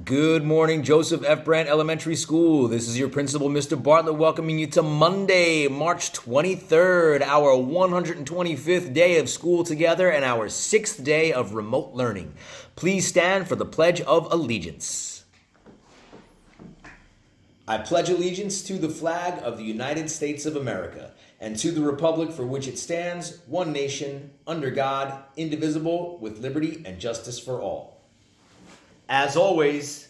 Good morning, Joseph F. Brandt Elementary School. This is your principal, Mr. Bartlett, welcoming you to Monday, March 23rd, our 125th day of school together and our 6th day of remote learning. Please stand for the Pledge of Allegiance. I pledge allegiance to the flag of the United States of America and to the republic for which it stands, one nation, under God, indivisible, with liberty and justice for all. As always,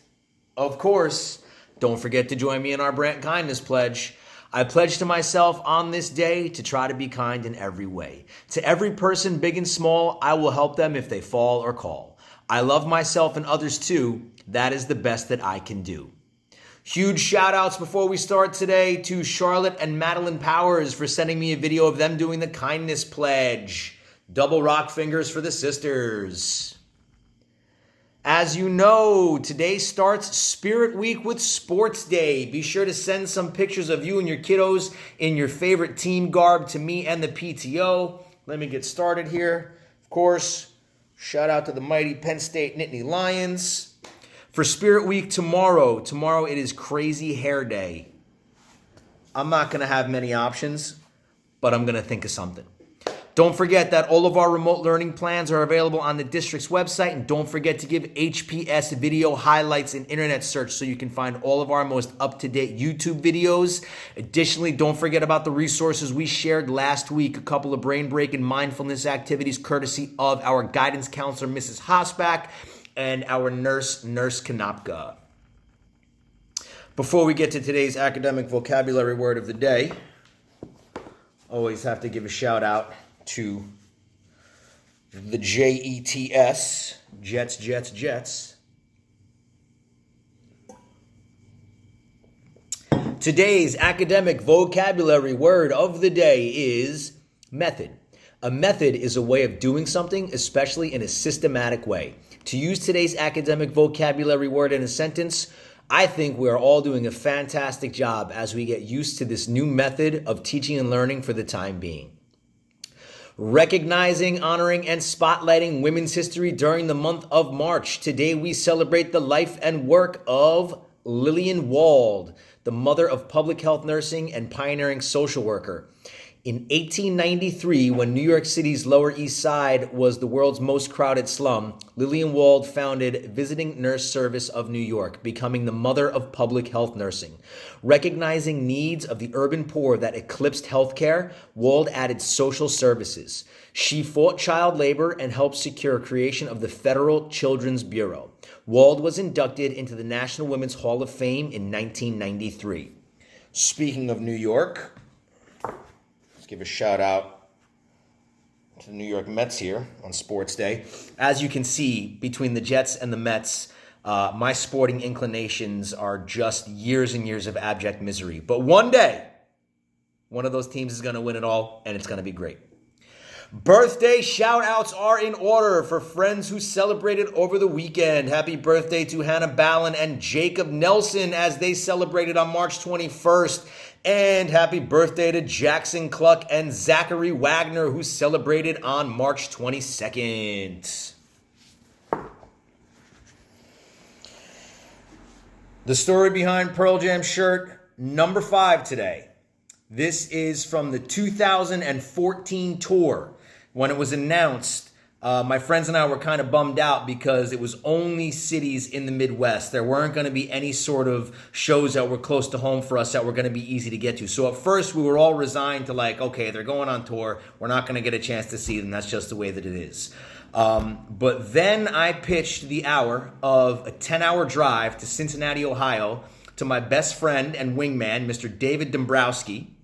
of course, don't forget to join me in our Brandt Kindness Pledge. I pledge to myself on this day to try to be kind in every way. To every person, big and small, I will help them if they fall or call. I love myself and others too. That is the best that I can do. Huge shout outs before we start today to Charlotte and Madeline Powers for sending me a video of them doing the Kindness Pledge. Double rock fingers for the sisters. As you know, today starts Spirit Week with Sports Day. Be sure to send some pictures of you and your kiddos in your favorite team garb to me and the PTO. Let me get started here. Of course, shout out to the mighty Penn State Nittany Lions. For Spirit Week tomorrow it is Crazy Hair Day. I'm not going to have many options, but I'm going to think of something. Don't forget that all of our remote learning plans are available on the district's website, and don't forget to give HPS video highlights an internet search so you can find all of our most up-to-date YouTube videos. Additionally, don't forget about the resources we shared last week, a couple of brain break and mindfulness activities courtesy of our guidance counselor, Mrs. Hosbach, and our nurse Kanopka. Before we get to today's academic vocabulary word of the day, always have to give a shout out to the JETS, Jets. Today's academic vocabulary word of the day is method. A method is a way of doing something, especially in a systematic way. To use today's academic vocabulary word in a sentence, I think we are all doing a fantastic job as we get used to this new method of teaching and learning for the time being. Recognizing, honoring, and spotlighting women's history during the month of March. Today we celebrate the life and work of Lillian Wald, the mother of public health nursing and pioneering social worker. In 1893, when New York City's Lower East Side was the world's most crowded slum, Lillian Wald founded Visiting Nurse Service of New York, becoming the mother of public health nursing. Recognizing needs of the urban poor that eclipsed healthcare, Wald added social services. She fought child labor and helped secure creation of the Federal Children's Bureau. Wald was inducted into the National Women's Hall of Fame in 1993. Speaking of New York, give a shout out to the New York Mets here on Sports Day. As you can see, between the Jets and the Mets, my sporting inclinations are just years and years of abject misery. But one day, one of those teams is going to win it all, and it's going to be great. Birthday shout-outs are in order for friends who celebrated over the weekend. Happy birthday to Hannah Ballin and Jacob Nelson as they celebrated on March 21st. And happy birthday to Jackson Cluck and Zachary Wagner, who celebrated on March 22nd. The story behind Pearl Jam shirt number 5 today. This is from the 2014 tour. When it was announced, my friends and I were kind of bummed out because it was only cities in the Midwest. There weren't going to be any sort of shows that were close to home for us that were going to be easy to get to. So at first we were all resigned to okay, they're going on tour. We're not going to get a chance to see them. That's just the way that it is. But then I pitched the hour of a 10-hour drive to Cincinnati, Ohio to my best friend and wingman, Mr. David Dombrowski.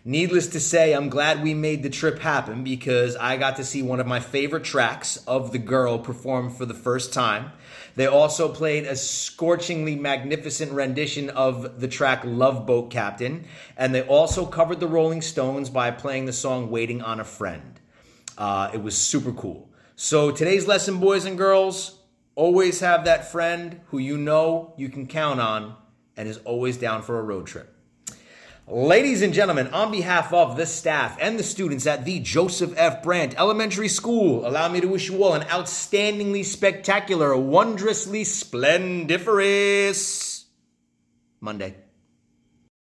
Needless to say, I'm glad we made the trip happen because I got to see one of my favorite tracks of The Girl perform for the first time. They also played a scorchingly magnificent rendition of the track Love Boat Captain, and they also covered the Rolling Stones by playing the song Waiting on a Friend. It was super cool. So today's lesson, boys and girls, always have that friend who you know you can count on and is always down for a road trip. Ladies and gentlemen, on behalf of the staff and the students at the Joseph F. Brandt Elementary School, allow me to wish you all an outstandingly spectacular, wondrously splendiferous Monday.